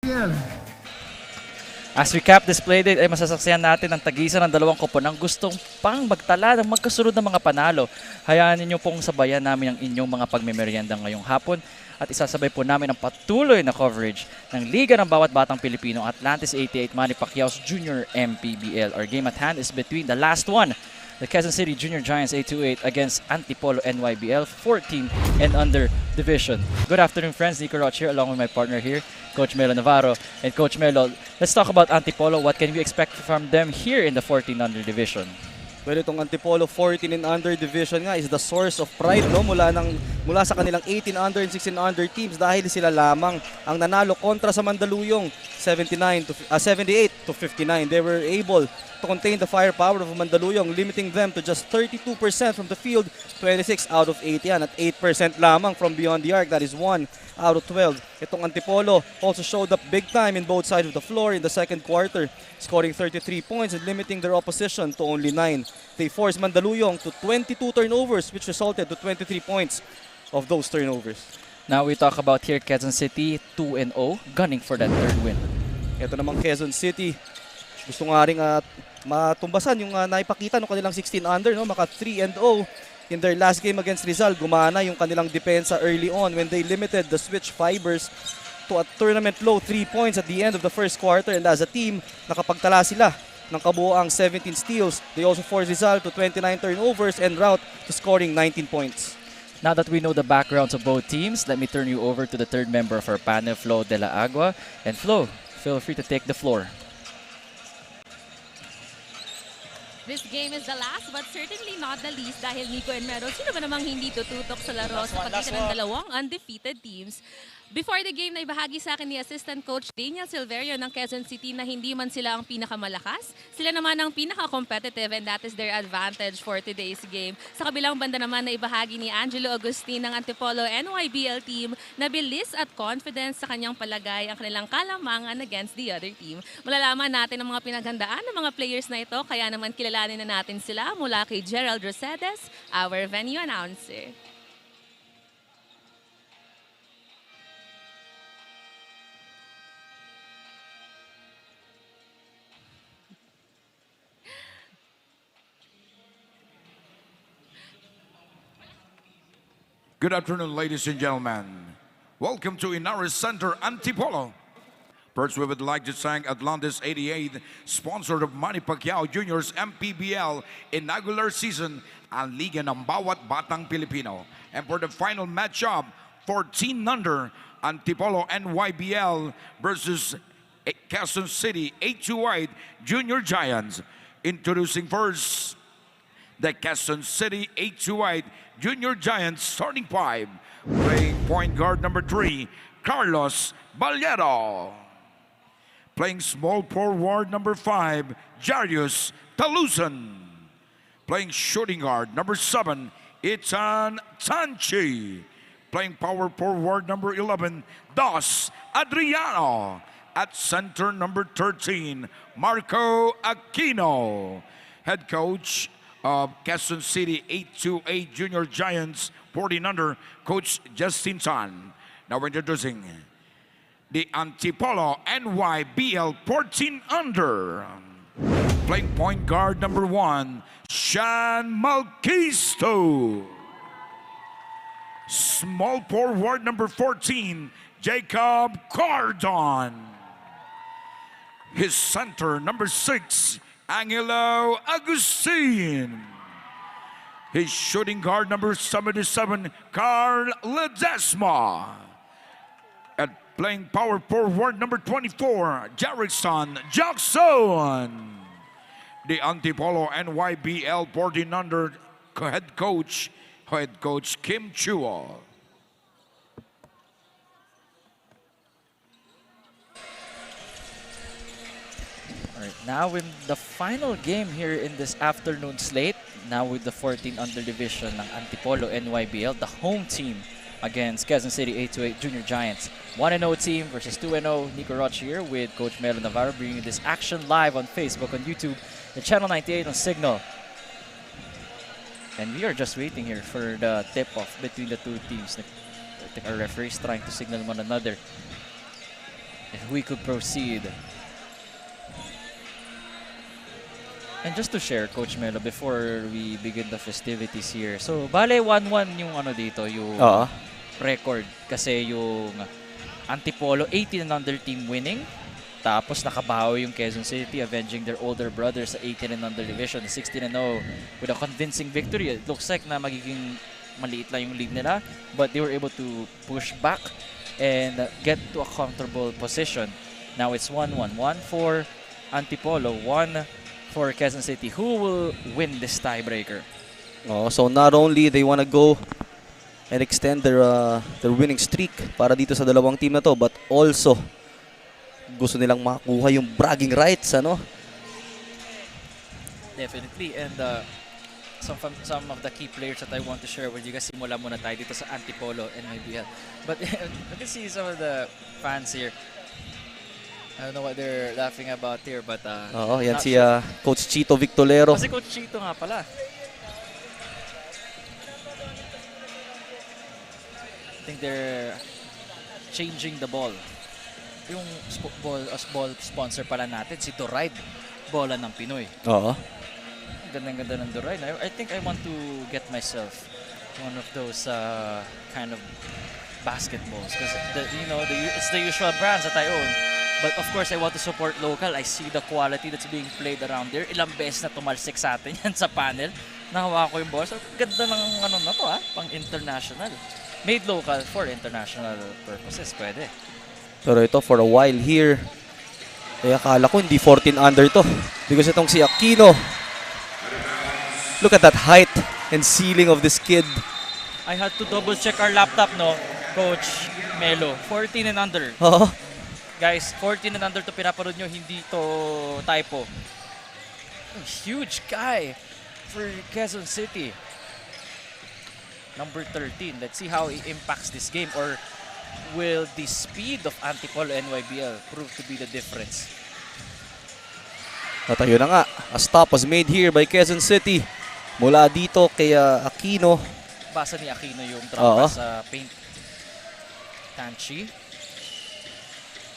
MPBL. As we cap this playdate ay masasaksihan natin ang tagisan ng dalawang koponang gustong pang magtala ng magkasunod na mga panalo. Hayaan ninyo pong sabayan namin ang inyong mga pagmemeryenda ngayong hapon at isasabay po namin ang patuloy na coverage ng Liga ng Bawat Batang Pilipino Atlantis 88 Manny Pacquiao's Junior MPBL. Our game at hand is between the last one, the Quezon City Junior Giants 828 against Antipolo NYBL 14 and under division. Good afternoon, friends. Nico Roch here along with my partner here, Coach Melo Navarro. And Coach Melo, let's talk about Antipolo. What can we expect from them here in the 14 under division? Well, itong Antipolo 14 and under division nga is the source of pride, no, mula sa kanilang 18 under and 16 under teams dahil sila lamang ang nanalo kontra sa Mandaluyong 78 to 59. They were able to contain the firepower of Mandaluyong, limiting them to just 32% from the field, 26 out of 8 yan, at 8% lamang from beyond the arc. That is 1 out of 12. Itong Antipolo also showed up big time in both sides of the floor in the second quarter, scoring 33 points and limiting their opposition to only 9. They forced Mandaluyong to 22 turnovers, which resulted to 23 points of those turnovers. Now we talk about here Quezon City 2-0, gunning for that third win. Ito namang Quezon City, gusto nga rin matumbasan yung naipakita ng kanilang 16 under, no? Maka 3-0 in their last game against Rizal. Gumana yung kanilang depensa early on when they limited the switch fibers to a tournament low 3 points at the end of the first quarter, and as a team, nakapagtala sila ng kabuoang 17 steals. They also forced Rizal to 29 turnovers and route to scoring 19 points. Now that we know the backgrounds of both teams, let me turn you over to the third member of our panel, Flo de la Agua. And Flo, feel free to take the floor. This game is the last but certainly not the least dahil Nico and Mero, sino ba namang hindi tututok sa laro sa pagitan ng dalawang undefeated teams? Before the game, naibahagi sa akin ni Assistant Coach Daniel Silverio ng Quezon City na hindi man sila ang pinakamalakas, sila naman ang pinaka-competitive, and that is their advantage for today's game. Sa kabilang banda naman, naibahagi ni Angelo Agustin ng Antipolo NYBL team na bilis at confidence sa kanyang palagay ang kanilang kalamangan against the other team. Malalaman natin ang mga pinaghandaan ng mga players na ito, kaya naman kilalanin na natin sila mula kay Gerald Rosedes, our venue announcer. Good afternoon, ladies and gentlemen. Welcome to Ynares Center, Antipolo. First, we would like to thank Atlantis 88, sponsor of Manny Pacquiao Jr.'s MPBL Inaugural Season and Liga ng Bawat Batang Pilipino. And for the final matchup, 14 under, Antipolo NYBL versus Quezon City 828 Junior Giants. Introducing first, the Quezon City 828 Junior Giants starting five. Playing point guard number 3, Carlos Ballero. Playing small forward number 5, Jarius Talusan. Playing shooting guard number 7, Itan Tanchi. Playing power forward number 11, Dos Adriano. At center number 13, Marco Aquino. Head coach of Quezon City 828 Junior Giants 14 under, Coach Justin Tan. Now we're introducing the Antipolo NYBL 14 under. Playing point guard number 1, Sean Malquisto. Small forward number 14, Jacob Cardon. His center number 6, Angelo Agustin. His shooting guard number 77, Carl Ledesma. And playing power forward number 24, Jerickson Jackson. The Antipolo NYBL 14 under head coach Kim Chua. Now in the final game here in this afternoon slate, now with the 14 under division ng Antipolo NYBL, the home team against Quezon City 828 Junior Giants. 1-0 team versus 2-0. Nico Roch here with Coach Melo Navarro, bringing this action live on Facebook, on YouTube, and Channel 98 on Signal. And we are just waiting here for the tip-off between the two teams. I think our referees trying to signal one another. if we could proceed. And just to share, Coach Melo, before we begin the festivities here. So, bale 1-1 yung ano dito, yung Oo. record. Kasi yung Antipolo, 18 and under team winning. Tapos nakabawi yung Quezon City, avenging their older brothers sa 18 and under division, 16-0 with a convincing victory. It looks like na magiging maliit lang yung lead nila, but they were able to push back and get to a comfortable position. Now it's 1-1. 1 for Antipolo, 1 for Quezon City. Who will win this tiebreaker? Oh, so not only they want to go and extend their winning streak para dito sa dalawang team na to, but also gusto nilang makuha yung bragging rights, ano? Definitely. And some of the key players that I want to share with you guys. Simula muna tayo dito sa Antipolo and MPBL. But I can see some of the fans here. I don't know what they're laughing about here, but Oo, yan not si sure. Coach Chito Victolero. Kasi Coach Chito nga pala. I think they're changing the ball. Yung ball sponsor pala natin, si Doride, bola ng Pinoy. Oo. Ganda ng Doride. I think I want to get myself one of those kind of basketballs because it's the usual brands that I own. But of course, I want to support local. I see the quality that's being played around there. Ilang beses na tumalsik sa atin yan sa panel. Nahawa ko yung ball. So, ganda ng ano na to pang international. Made local for international purposes. Pwede. Pero ito, for a while here, kaya akala ko hindi 14 under to. Because itong si Aquino, look at that height and ceiling of this kid. I had to double check our laptop, no, Coach Melo. 14 and under. Oo. Guys, 14 and under to pinaparod nyo, hindi to typo. Huge guy for Quezon City. Number 13. Let's see how he impacts this game. Or will the speed of Antipolo NYBL prove to be the difference? At ayun na nga, a stop was made here by Quezon City. Mula dito kay Aquino. Basa ni Aquino yung Oo. trampa sa paint. Tanchi.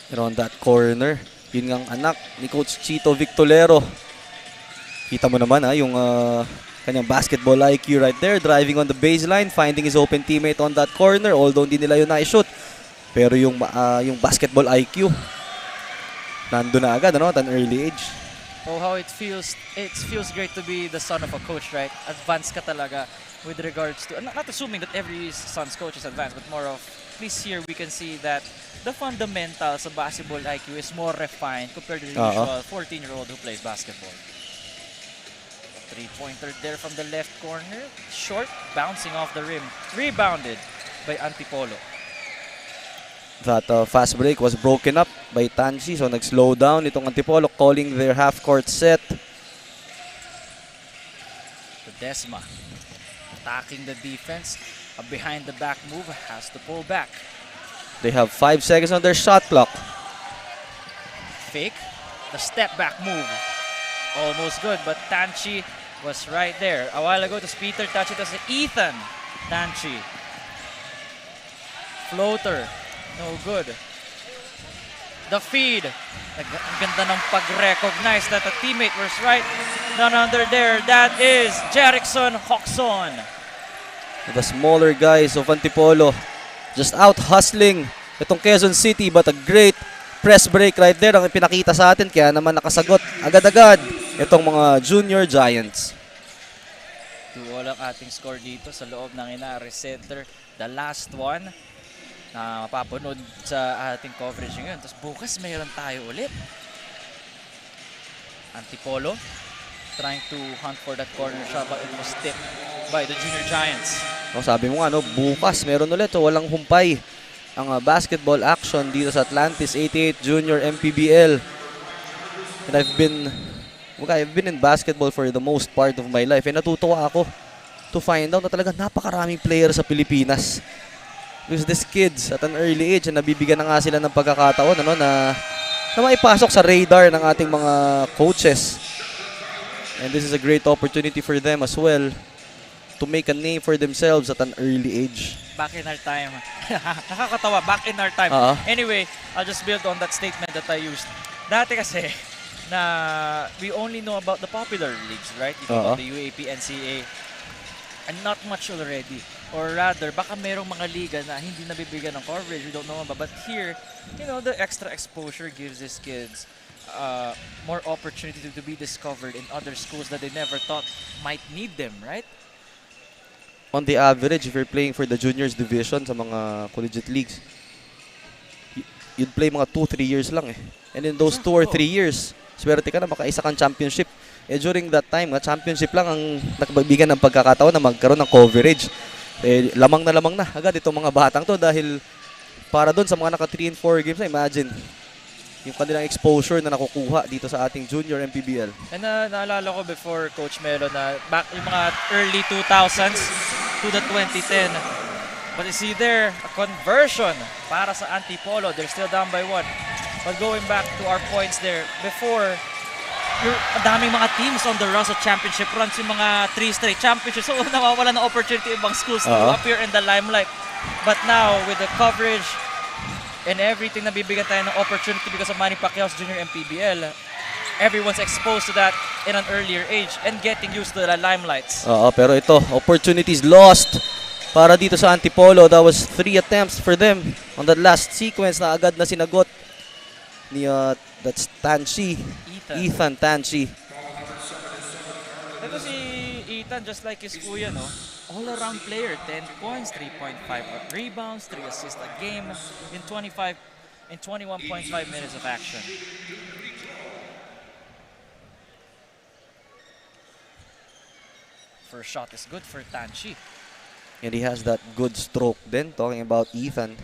And on that corner, yun ngang anak ni Coach Chito Victolero. Kita mo naman yung kanyang basketball IQ right there, driving on the baseline, finding his open teammate on that corner, although hindi nila yun na-shoot. Pero yung basketball IQ, nandun na agad, ano, at an early age. Oh, how it feels great to be the son of a coach, right? Advanced ka talaga with regards to, not assuming that every son's coach is advanced, but more of, at least here we can see that the fundamentals of basketball IQ is more refined compared to the usual 14-year-old who plays basketball. Three-pointer there from the left corner. Short, bouncing off the rim. Rebounded by Antipolo. That fast break was broken up by Tanchi, so nag-slow down itong Antipolo, calling their half-court set. The Desma attacking the defense. A behind-the-back move, has to pull back. They have 5 seconds on their shot clock. Fake. The step-back move. Almost good, but Tanchi was right there. A while ago, it was Peter Tanchi. It was Ethan Tanchi. Floater. No good. The feed. Ang ganda ng pag-recognize that a teammate was right. None under there. That is Jerickson Hoxon. The smaller guys of Antipolo just out hustling itong Quezon City, but a great press break right there ang pinakita sa atin, kaya naman nakasagot agad-agad itong mga junior giants. 2-2 ang ating score dito sa loob ng Ynares Center. The last one na mapapanood sa ating coverage ngayon. Tapos bukas mayroon tayo ulit. Antipolo trying to hunt for that corner shot, but it was tipped by the junior giants. O, sabi mo nga, no, bukas meron ulit, so walang humpay ang basketball action dito sa Atlantis 88 Junior MPBL. And I've been in basketball for the most part of my life, and natutuwa ako to find out na talaga napakaraming players sa Pilipinas. Because these kids at an early age, nabibigyan na nga sila ng pagkakataon, ano, na maipasok sa radar ng ating mga coaches. And this is a great opportunity for them as well to make a name for themselves at an early age. Back in our time. Nakakatawa, back in our time. Anyway, I'll just build on that statement that I used. Dati kasi, na we only know about the popular leagues, right? You know about the UAP, NCAA, and not much already. Or rather, baka merong mga liga na hindi nabibigyan ng coverage, we don't know about. But here, you know, the extra exposure gives these kids more opportunity to be discovered in other schools that they never thought might need them, right? On the average, if you're playing for the juniors division sa mga collegiate leagues, you'd play mga 2-3 years lang eh. And in those 2 or 3 years, swerte ka na makaisa kang championship. Eh during that time, championship lang ang nagbibigyan ng pagkakataon na magkaroon ng coverage. Eh lamang na agad itong mga batang to dahil para doon sa mga naka 3 and 4 games na, imagine yung kanilang exposure na nakukuha dito sa ating junior MPBL. And naalala ko before Coach Melo na back yung mga early 2000s to the 2010. But you see there, a conversion para sa Antipolo. They're still down by 1. But going back to our points there, before, ang daming mga teams on the run sa championship runs, yung mga 3 straight championships. So nawawala ng opportunity ibang schools to appear in the limelight. But now, with the coverage and everything, nabibigyan tayo ng opportunity because of Manny Pacquiao's junior MPBL. Everyone's exposed to that in an earlier age and getting used to the limelights. Pero ito, opportunities lost para dito sa Antipolo. That was 3 attempts for them on that last sequence na agad na sinagot ni that's Tanchi. Ethan Tanchi. Ito si Ethan, just like his kuya, no? All-around player, 10 points, 3.5 rebounds, 3 assists a game in 21.5 minutes of action. First shot is good for Tanchi. And he has that good stroke then, talking about Ethan.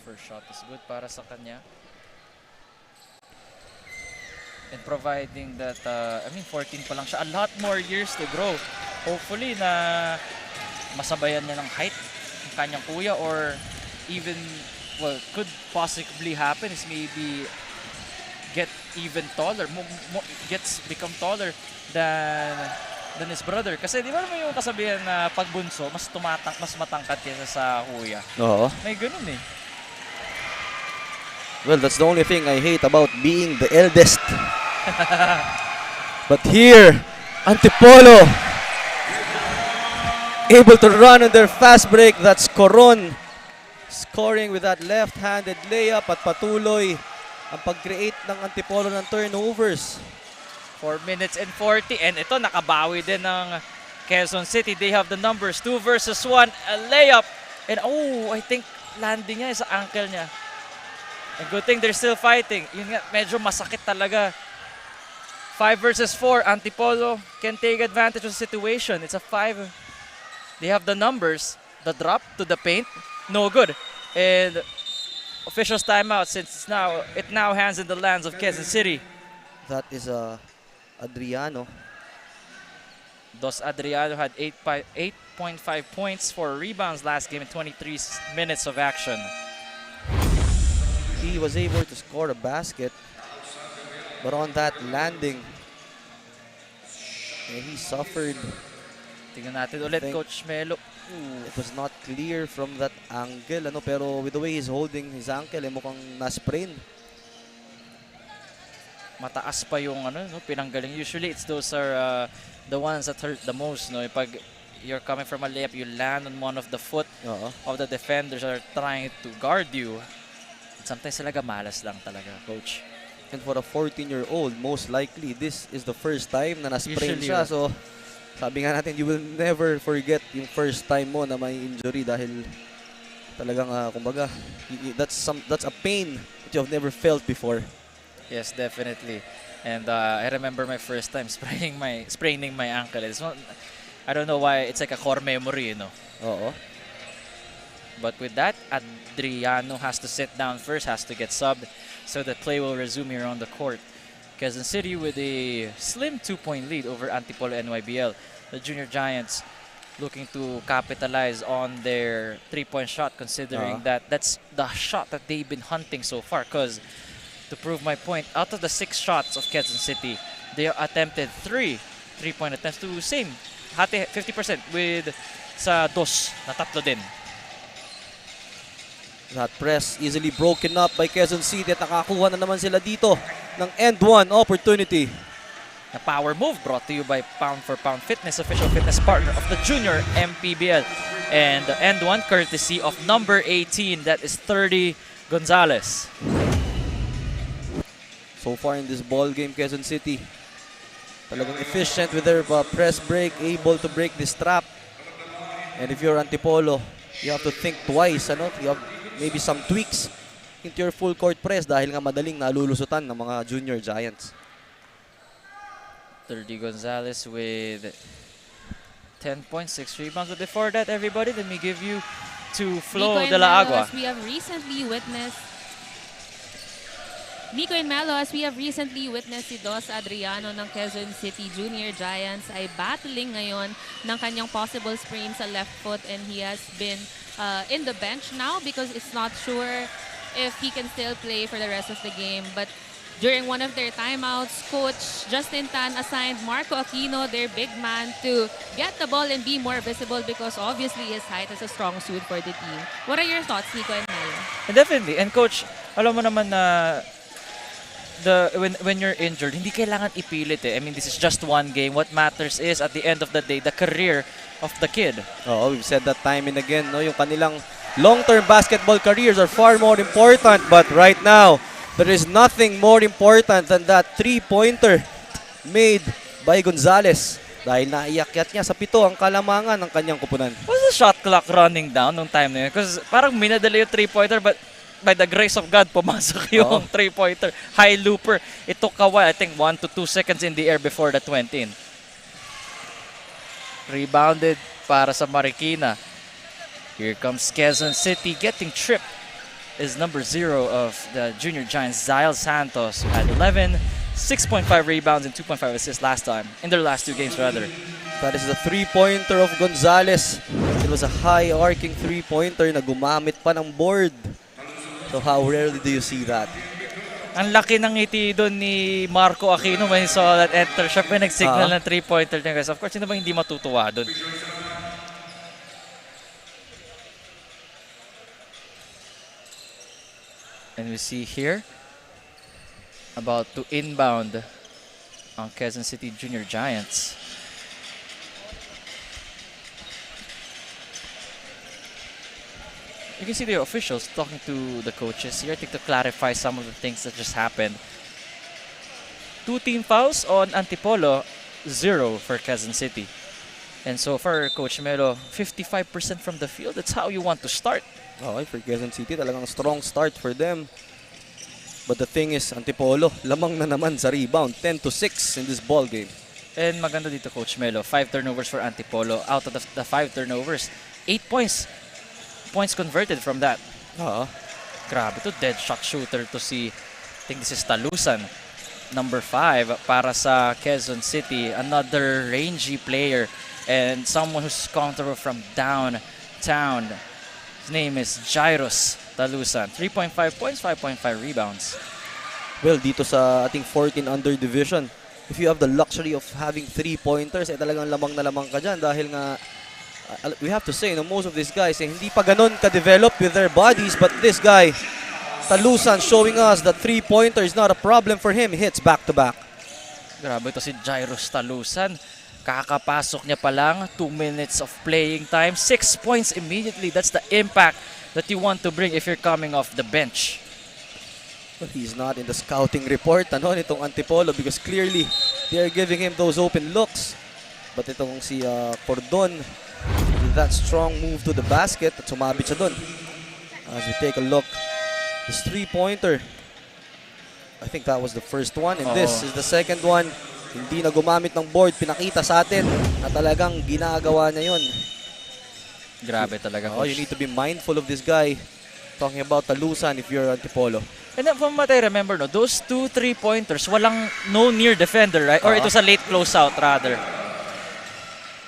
First shot is good para sa kanya. And providing that, 14 pa lang siya, a lot more years to grow. Hopefully na masabayan niya ng height ng kanyang kuya, or even, well, could possibly happen is maybe get even taller, become taller than his brother. Kasi di ba naman yung kasabihan na pagbunso, mas matangkad kaysa sa kuya. Oo. May ganun eh. Well, that's the only thing I hate about being the eldest. But here, Antipolo able to run on their fast break. That's Coron scoring with that left-handed layup at patuloy ang pag-create ng Antipolo ng turnovers. 4 minutes and 40, and ito nakabawi din ng Quezon City. They have the numbers, 2 versus 1, a layup, and I think landing niya sa ankle niya. And good thing they're still fighting. Yun nga, medyo masakit talaga. 5 versus 4, Antipolo can take advantage of the situation. It's a 5. They have the numbers. The drop to the paint, no good. And officials timeout since it now hands in the lands of Quezon City. That is Adriano. Dos Adriano had 8.5 points, 4 rebounds last game in 23 minutes of action. He was able to score a basket, but on that landing, he suffered. Tingnan natin ulit, Coach Melo. It was not clear from that angle, pero with the way he's holding his ankle, mukhang na-sprain. Mataas pa yung pinanggaling. Usually, those are the ones that hurt the most. No? Pag you're coming from a layup, you land on one of the foot of the defenders that are trying to guard you. Sometimes talaga malas lang talaga, Coach. And for a 14-year-old, most likely, this is the first time na na-sprain siya. So, sabi nga natin, you will never forget yung first time mo na may injury dahil talagang, kumbaga, that's a pain that you have never felt before. Yes, definitely. And I remember my first time spraining my ankle. I don't know why, it's like a core memory, Oo. But with that, Adriano has to sit down first, has to get subbed, so that play will resume here on the court. Quezon City with a slim 2-point lead over Antipolo NYBL. The Junior Giants looking to capitalize on their 3-point shot, considering that's the shot that they've been hunting so far. Because, to prove my point, out of the 6 shots of Quezon City, they attempted 3 3-point attempts to same. Hati 50% with sa dos na tatlo din. That press easily broken up by Quezon City at nakakuha na naman sila dito ng end one opportunity. The power move brought to you by Pound for Pound Fitness, official fitness partner of the junior MPBL. And the end one courtesy of number 18, that is 30 Gonzalez. So far in this ball game, Quezon City talagang efficient with their press break, able to break this trap. And if you're Antipolo, you have to think twice. You have maybe some tweaks into your full court press dahil nga madaling nalulusutan ng mga junior giants. 30 Gonzalez with 10.6 rebounds. But before that, everybody, let me give you to Flo Nico de la and Melo, Agua. as we have recently witnessed Nico and Melo, as we have recently witnessed, si Dos Adriano ng Quezon City Junior Giants ay battling ngayon ng kanyang possible sprain sa left foot, and he has been in the bench now because it's not sure if he can still play for the rest of the game. But during one of their timeouts, Coach Justin Tan assigned Marco Aquino, their big man, to get the ball and be more visible because obviously his height is a strong suit for the team. What are your thoughts, Nico and Melo? Definitely. And Coach, alam mo naman na when you're injured, hindi kailangan ipilit eh. I mean, this is just one game. What matters is, at the end of the day, the career of the kid. Oh, we've said that time and again, no? Yung kanilang long-term basketball careers are far more important, but right now, there is nothing more important than that three-pointer made by Gonzalez. Dahil naiyakyat niya sa 7 ang kalamangan ng kanyang kupunan. Was the shot clock running down nung time na yun? Because parang minadali yung three-pointer, but by the grace of God, pumasok yung three-pointer. High looper. It took a while, I think 1 to 2 seconds in the air before that went in. Rebounded para sa Marikina. Here comes Quezon City getting tripped. Is number 0 of the junior giants, Zyle Santos, who had 11, 6.5 rebounds and 2.5 assists last time, in their last 2 games rather. That is the three-pointer of Gonzalez. It was a high arcing three-pointer na gumamit pa ng board. So how rarely do you see that? Ang laki ng ngiti doon ni Marco Aquino when he saw that enter siya, pinag-signal ng three-pointer niya, guys. Of course, sino ba hindi matutuwa doon? And we see here, about to inbound on Quezon City Junior Giants. You can see the officials talking to the coaches here, I think, to clarify some of the things that just happened. 2 team fouls on Antipolo, 0 for Quezon City. And so for Coach Melo, 55% from the field, that's how you want to start. Okay, for Quezon City, talagang strong start for them. But the thing is, Antipolo, lamang na naman sa rebound, 10-6 in this ball game. And maganda dito, Coach Melo, 5 turnovers for Antipolo. Out of the 5 turnovers, 8 points. Points converted from that. Grabe to, dead shot shooter to see, I think this is Talusan, number 5 para sa Quezon City. Another rangy player and someone who's comfortable from downtown. His name is Jairus Talusan. 3.5 points, 5.5 rebounds. Well, dito sa ating 14 under division, if you have the luxury of having 3-pointers, talagang lamang na lamang ka dyan dahil nga we have to say, most of these guys hindi pa ganun ka-develop with their bodies, but this guy, Talusan, showing us that 3-pointer is not a problem for him. He hits back-to-back. Grabe ito si Jairus Talusan. Kakapasok niya pa lang, 2 minutes of playing time, 6 points immediately. That's the impact that you want to bring if you're coming off the bench. Well, he's not in the scouting report nitong Antipolo because clearly they are giving him those open looks. But itong si Cordon, with that strong move to the basket, at sumabit siya dun. As we take a look, this 3-pointer, I think that was the first one, and this is the second one. Hindi na gumamit ng board, pinakita sa atin na talagang ginagawa niya yun. Grabe talaga. You need to be mindful of this guy. Talking about Talusan if you're Antipolo. And then from what I remember, those 2 3-pointers, no near defender, right? Or it was a late closeout rather.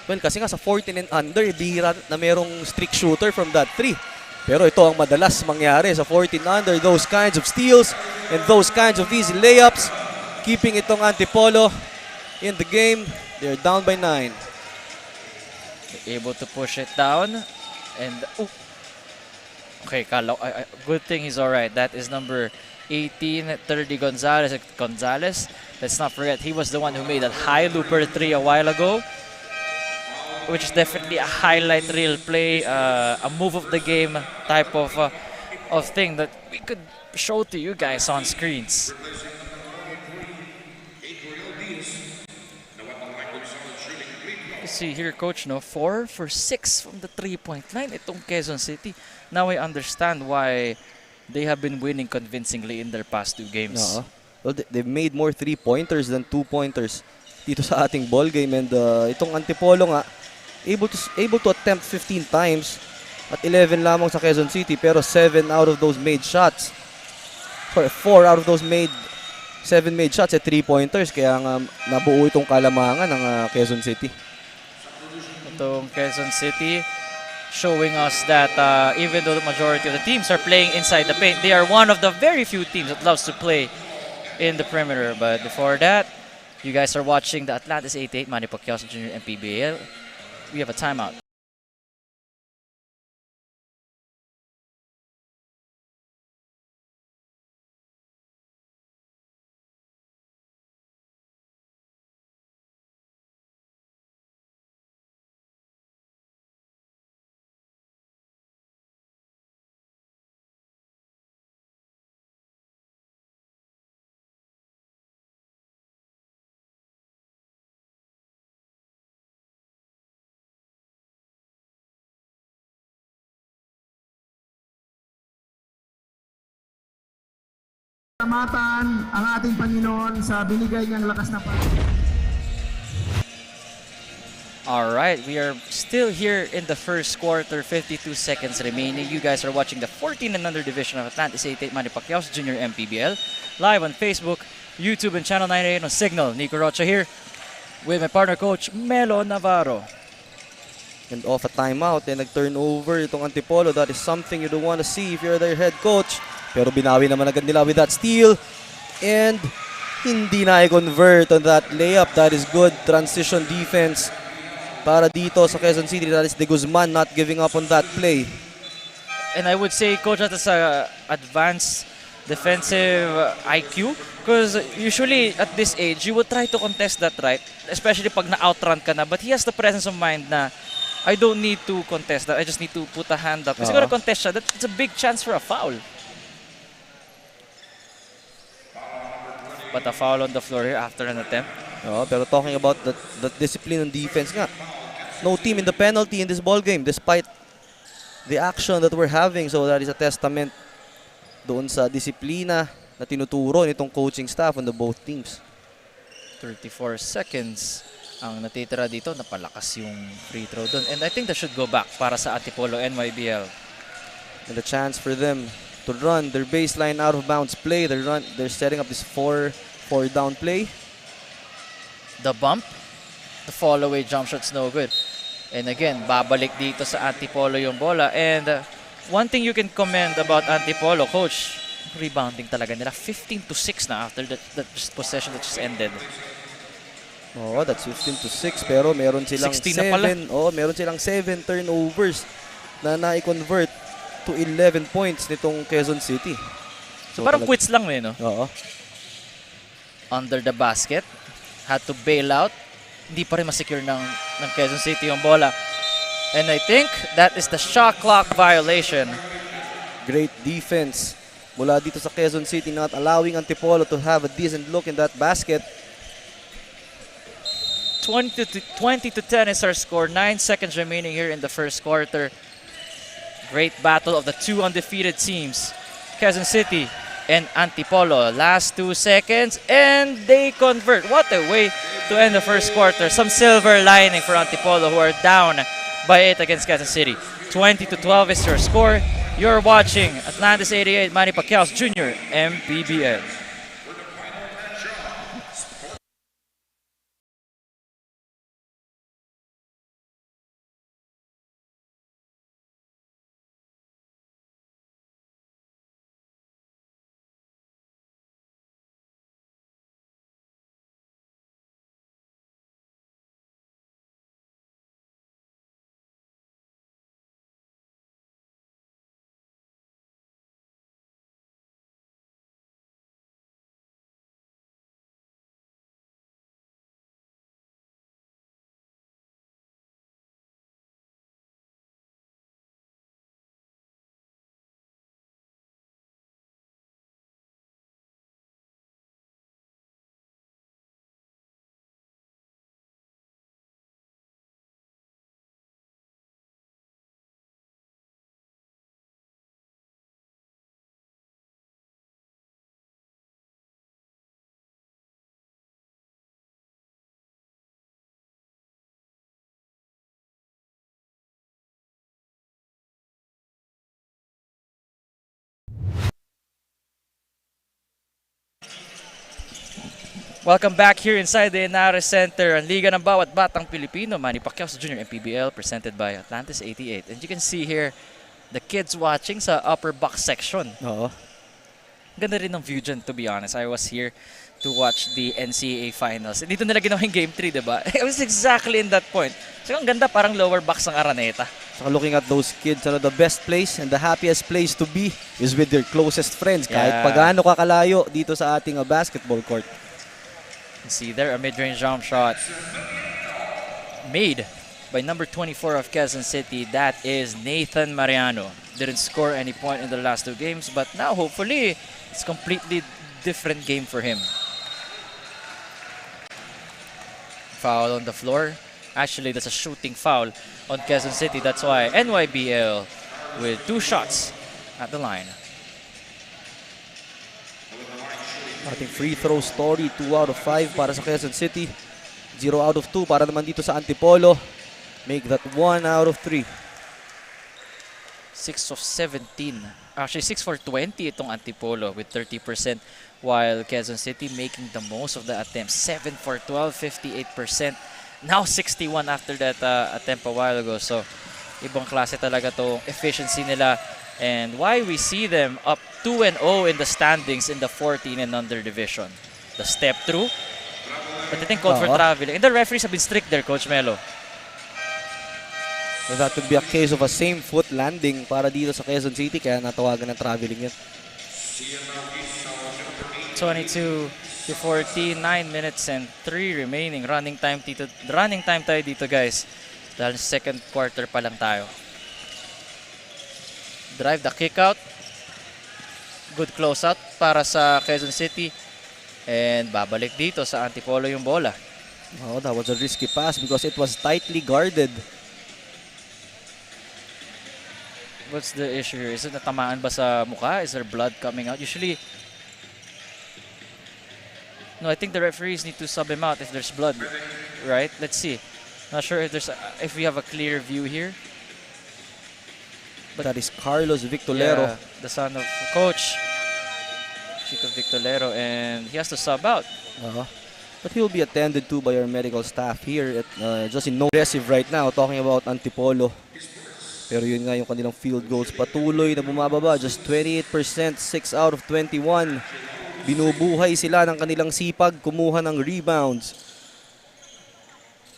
Well, kasi nga sa 14 and under, bihira na merong strict shooter from that 3. Pero ito ang madalas mangyari sa 14 under, those kinds of steals and those kinds of easy layups, keeping itong Antipolo in the game. They're down by 9. Able to push it down. And, okay, good thing he's alright. That is number 18, 30 Gonzalez. Let's not forget, he was the one who made that high looper 3 a while ago, which is definitely a highlight reel play, a move of the game type of thing that we could show to you guys on screens. You see here, Coach, no, 4 for 6 from the 3-point line. Itong Quezon City. Now I understand why they have been winning convincingly in their past 2 games. Oo. Well, they've made more 3-pointers than 2-pointers dito sa ating ball game, and itong Antipolo nga able to attempt 15 times at 11 lamang sa Quezon City, pero 7 out of those made shots. Sorry, 4 out of those 7 made shots at 3-pointers, kaya nga nabuo itong kalamangan ng Quezon City. Itong Quezon City showing us that even though the majority of the teams are playing inside the paint, they are one of the very few teams that loves to play in the perimeter. But before that, you guys are watching the Atlantis 88 Manny Pacquiao Jr. MPBL. We have a timeout. Salamatan ang ating Panginoon sa binigay niyang lakas na All right, we are still here in the first quarter, 52 seconds remaining. You guys are watching the 14 and under division of Atlantis 88 Manny Pacquiao Jr. MPBL live on Facebook, YouTube, and Channel 98 on Signal. Nico Rocha here with my partner coach Melo Navarro. And off a timeout, and nag-turnover itong Antipolo. That is something you don't want to see if you're their head coach. Pero binawi naman agad nila with that steal. And hindi na i-convert on that layup. That is good transition defense para dito sa Quezon City. That is De Guzman not giving up on that play. And I would say, Coach, that is a advanced defensive IQ. Because usually at this age, you would try to contest that, right? Especially pag na-outrun ka na. But he has the presence of mind na I don't need to contest that. I just need to put a hand up. Kasi kung na-contest siya, that's a big chance for a foul. But a foul on the floor here after an attempt. Pero talking about the discipline and defense nga, no team in the penalty in this ball game despite the action that we're having. So that is a testament doon sa disiplina na tinuturo nitong coaching staff on the both teams. 34 seconds ang natitira dito. Napalakas yung free throw doon. And I think that should go back para sa Antipolo NYBL. And a chance for them to run their baseline out of bounds play. They're setting up this 4 down play. The bump, the fall away jump shot's no good. And again, babalik dito sa Antipolo yung bola. And one thing you can commend about Antipolo, Coach, rebounding talaga nila. 15-6 na after that possession that just ended. That's 15-6, pero meron silang 7 turnovers na na-convert to 11 points nitong Quezon City. So parang quits lang no? Under the basket. Had to bail out. Hindi pa rin masecure ng Quezon City yung bola. And I think that is the shot clock violation. Great defense mula dito sa Quezon City, not allowing Antipolo to have a decent look in that basket. 20-10 is our score. 9 seconds remaining here in the first quarter. Great battle of the two undefeated teams, Quezon City and Antipolo. Last 2 seconds, and they convert. What a way to end the first quarter. Some silver lining for Antipolo, who are down by 8 against Quezon City. 20-12 is your score. You're watching Atlantis 88 Manny Pacquiao Jr. MPBL. Welcome back here inside the Ynares Center, ang liga ng bawat batang Pilipino. Manny Pacquiao sa Junior MPBL presented by Atlantis 88. And you can see here, the kids watching sa upper box section. Oo. Ganda rin ng view dyan, to be honest. I was here to watch the NCAA finals. Dito nila ginawa yung game 3, diba? I was exactly in that point. So ang ganda, parang lower box ng Araneta. Saka looking at those kids, the best place and the happiest place to be is with their closest friends. Kahit pagano ka kalayo dito sa ating basketball court. You see there, a mid-range jump shot made by number 24 of Quezon City. That is Nathan Mariano. Didn't score any point in the last 2 games, but now hopefully it's completely different game for him. Foul on the floor. Actually, that's a shooting foul on Quezon City. That's why NYBL with 2 shots at the line. Ating free throw story, 2 out of 5 para sa Quezon City. 0 out of 2 para naman dito sa Antipolo. Make that 1 out of 3. 6 of 17. Actually, 6 for 20 itong Antipolo with 30%, while Quezon City making the most of the attempts. 7 for 12, 58%. Now 61 after that attempt a while ago. So, ibang klase talaga tong efficiency nila. And why we see them up 2-0 in the standings in the 14 and under division. The step through. But I think called for traveling. And the referees have been strict there, Coach Melo. So that could be a case of a same foot landing para dito sa Quezon City, kaya natawagan ng traveling yan. 22 to 14, 9 minutes and 3 remaining. Running time tayo dito, guys. Dahil second quarter pa lang tayo. Drive the kick out. Good close out para sa Quezon City. And babalik dito sa Antipolo yung bola. Oh, that was a risky pass because it was tightly guarded. What's the issue here? Is it natamaan ba sa mukha? Is there blood coming out? Usually, no, I think the referees need to sub him out if there's blood, right? Let's see. Not sure if we have a clear view here. But that is Carlos Victolero. Yeah, the son of Coach Chico Victolero, and he has to sub out. But he will be attended to by our medical staff here. Just in no aggressive right now, talking about Antipolo. Pero yun nga yung kanilang field goals. Patuloy na bumababa. Just 28%, 6 out of 21. Binubuhay sila ng kanilang sipag, kumuha ng rebounds.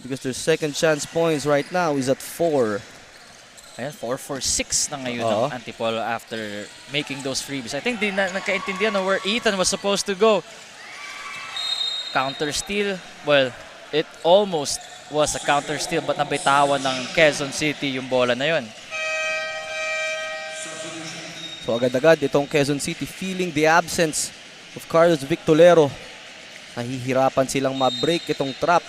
Because their second chance points right now is at 4. Ayan, 4 for 6 na ngayon ng Antipolo after making those freebies. I think di na nagkaintindihan na where Ethan was supposed to go. Counter steal. Well, it almost was a counter steal but nabitawan ng Quezon City yung bola na yun. So agad-agad itong Quezon City feeling the absence of Carlos Victolero. Nahihirapan silang ma-break itong trap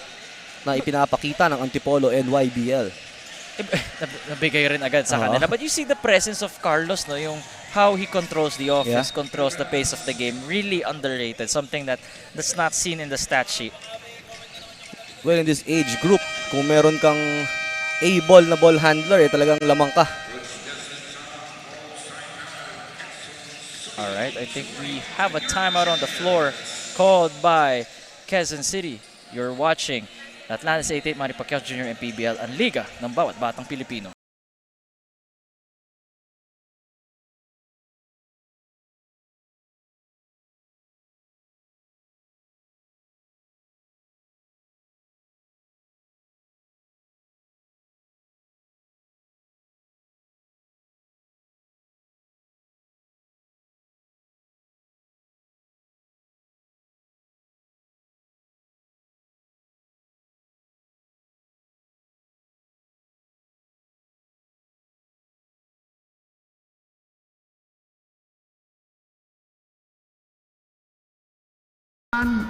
na ipinapakita ng Antipolo NYBL. Nabigay rin agad sa kanila. But you see the presence of Carlos, no? Yung how he controls the offense, controls the pace of the game. Really underrated. Something that's not seen in the stat sheet. Well, in this age group, kung meron kang able na ball handler, talagang lamang ka. Alright, I think we have a timeout on the floor called by Quezon City. You're watching Atlantis 88 Manny Pacquiao Jr. MPBL, ang liga ng bawat batang Pilipino.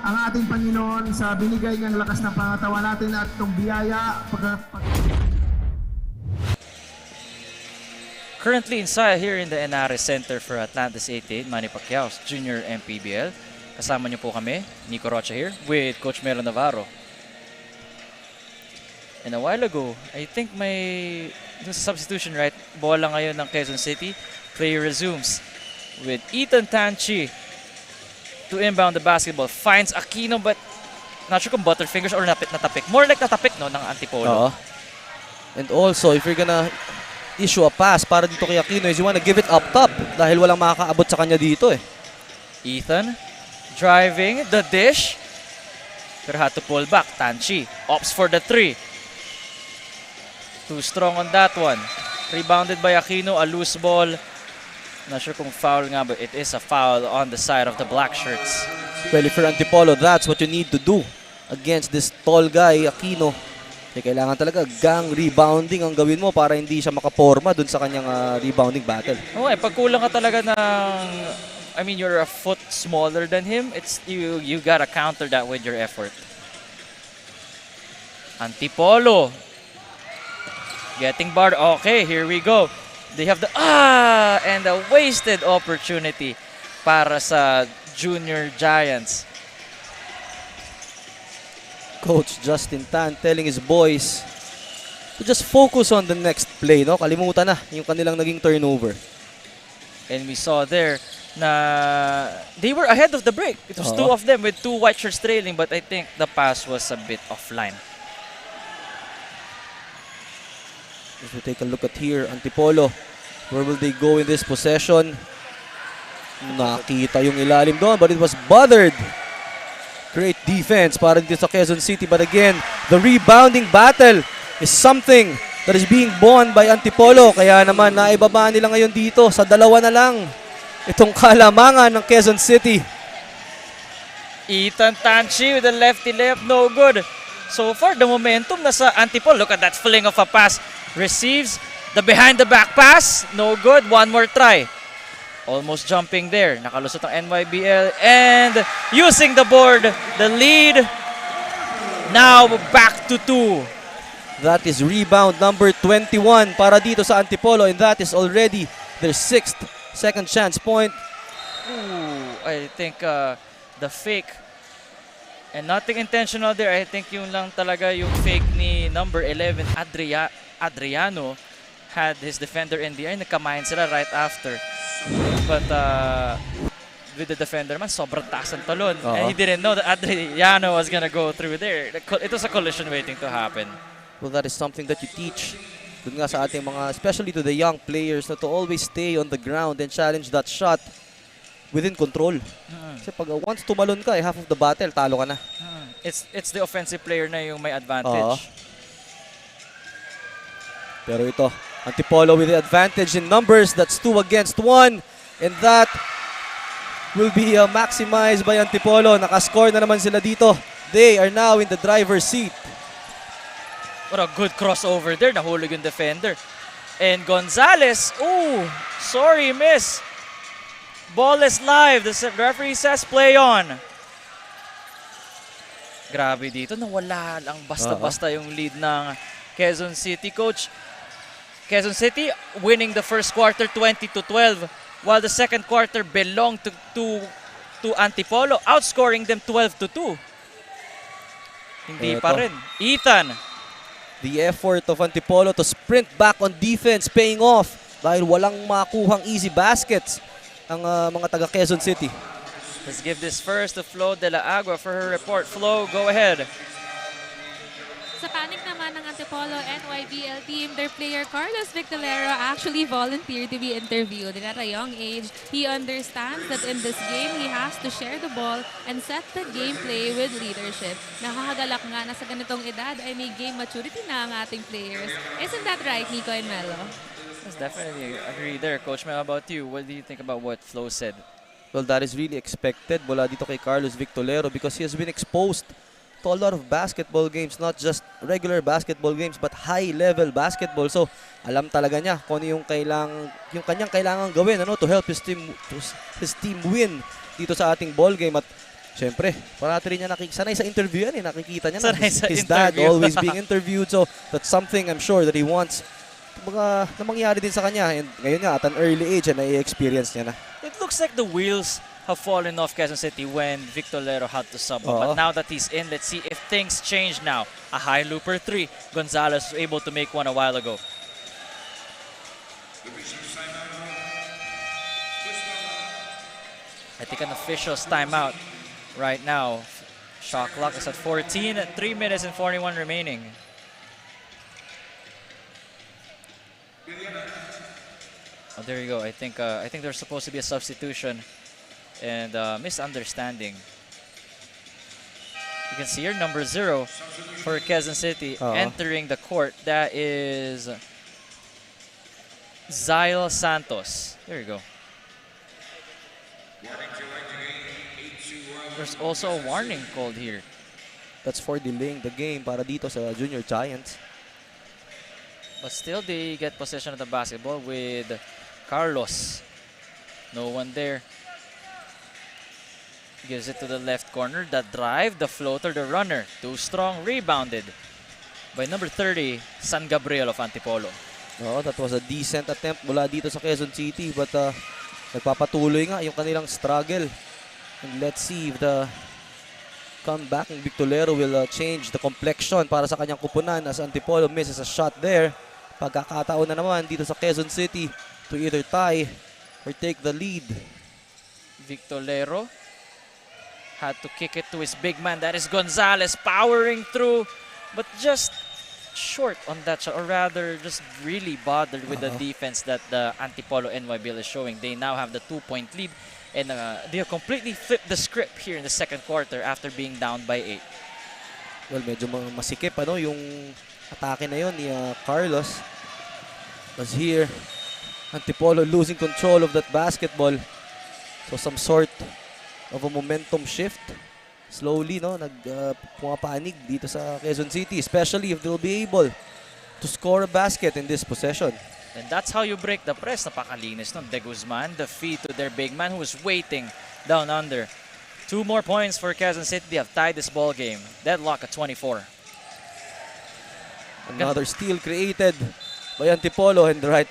Ang ating Panginoon sa binigay niyang lakas ng pangatawan natin at itong biyaya. Currently inside here in the Ynares Center for Atlantis 88, Manny Pacquiao Jr. MPBL. Kasama niyo po kami, Nico Rocha here, with Coach Melo Navarro. And a while ago, I think may substitution, right? Bola ngayon ng Quezon City. Play resumes with Ethan Tanchi to inbound the basketball. Finds Aquino, but Not sure kung butterfingers or natapik. More like natapik, no, ng Antipolo. Oo. And also, if you're gonna issue a pass para dito kay Aquino is you wanna give it up top dahil walang makakaabot sa kanya dito eh. Ethan driving the dish. Pero had to pull back. Tanchi opts for the 3. Too strong on that one. Rebounded by Aquino. A loose ball. Not sure kung foul nga, but it is a foul on the side of the black shirts. Well, if you're Antipolo, that's what you need to do against this tall guy, Aquino. Kailangan talaga gang rebounding ang gawin mo para hindi siya makaporma dun sa kanyang rebounding battle. Okay, pag kulang ka talaga ng, I mean, you're a foot smaller than him, it's you gotta counter that with your effort. Antipolo getting barred. Okay, here we go. They have the and a wasted opportunity para sa Junior Giants. Coach Justin Tan telling his boys to just focus on the next play, no? Kalimutan na yung kanilang naging turnover. And we saw there na they were ahead of the break. It was two of them with 2 white shirts trailing, but I think the pass was a bit offline. If we take a look at here, Antipolo, where will they go in this possession? Nakita yung ilalim doon, but it was bothered. Great defense para dito sa Quezon City. But again, the rebounding battle is something that is being won by Antipolo. Kaya naman, naibaba nila ngayon dito sa 2 na lang. Itong kalamangan ng Quezon City. Ethan Tanchi with the lefty left, no good. So far, the momentum nasa Antipolo. Look at that fling of a pass. Receives the behind the back pass. No good. One more try. Almost jumping there. Nakalusot ang NYBL and using the board. The lead now back to 2. That is rebound number 21 para dito sa Antipolo, and that is already their 6th second chance point. Ooh, I think the fake and nothing intentional there. I think yung lang talaga yung fake ni number 11 Adriano had his defender in the air. Nagkamayan sila right after. But with the defender man, sobrang taas ang talon. And he didn't know that Adriano was gonna go through there. It was a collision waiting to happen. Well, that is something that you teach dun nga sa ating mga, especially to the young players, na to always stay on the ground and challenge that shot within control. Kasi pag once tumalon ka, half of the battle, talo ka na. It's the offensive player na yung may advantage. Pero ito, Antipolo with the advantage in numbers. That's 2 against 1. And that will be maximized by Antipolo. Nakascore na naman sila dito. They are now in the driver's seat. What a good crossover there. Nahulog yung defender. And Gonzalez, ooh, sorry, miss. Ball is live. The referee says play on. Grabe dito. Nawala lang basta-basta yung lead ng Quezon City. Coach, Quezon City winning the first quarter 20-12, while the second quarter belonged to Antipolo, outscoring them 12-2. Hindi pa rin. Ethan. The effort of Antipolo to sprint back on defense paying off dahil walang makuhang easy baskets ang mga taga Quezon City. Let's give this first to Flo de la Agua for her report. Flo, go ahead. Sa panic naman ng Antipolo NYBL team, their player Carlos Victorero actually volunteered to be interviewed. And at a young age, he understands that in this game, he has to share the ball and set the gameplay with leadership. Nakakagalak nga na sa ganitong edad ay may game maturity na ang ating players. Isn't that right, Nico and Melo? Yes, definitely agree there. Coach, Mel, how about you? What do you think about what Flo said? Well, that is really expected mula dito kay Carlos Victorero because he has been exposed to a lot of basketball games, not just regular basketball games but high-level basketball. So, alam talaga niya kung ano yung kanyang kailangan gawin to help his team win dito sa ating ball game. At syempre, parati rin niya sanay sa interview yan nakikita niya na his dad always being interviewed. So, that's something I'm sure that he wants na mangyari din sa kanya. And ngayon nga, at an early age, na-experience niya na. It looks like the wheels have fallen off Quezon City when Victorero had to sub. But now that he's in, let's see if things change now. A high looper 3. Gonzalez was able to make one a while ago. I think an official's timeout right now Shot clock is at 14, 3 minutes and 41 remaining. Oh, there you go. I think there's supposed to be a substitution and misunderstanding. You can see here number 0 for Quezon City entering the court. That is Zyle Santos. There you go. There's also a warning called here. That's for delaying the game para dito sa Junior Giants. But still, they get possession of the basketball with Carlos. No one there. Gives it to the left corner. The drive, the floater, the runner. Too strong. Rebounded by number 30, San Gabriel of Antipolo. No, that was a decent attempt mula dito sa Quezon City. But nagpapatuloy nga yung kanilang struggle. And let's see if the comeback ng Victolero will change the complexion para sa kanyang kupunan as Antipolo misses a shot there. Pagkakataon na naman dito sa Quezon City to either tie or take the lead. Victolero had to kick it to his big man. That is Gonzalez powering through, but just short on that shot, or rather just really bothered with the defense that the Antipolo NYBL is showing. They now have the 2-point lead, and they have completely flipped the script here in the second quarter after being down by 8. Well, medyo masikip yung atake na yun ni Carlos. Was here, Antipolo losing control of that basketball. So some sort of a momentum shift. Slowly, pumapanig dito sa Quezon City, especially if they'll be able to score a basket in this possession. And that's how you break the press. Napakalinis nun. De Guzman, the feed to their big man who was waiting down under. 2 more points for Quezon City. They have tied this ball game. Deadlock at 24. Another steal created by Antipolo, and right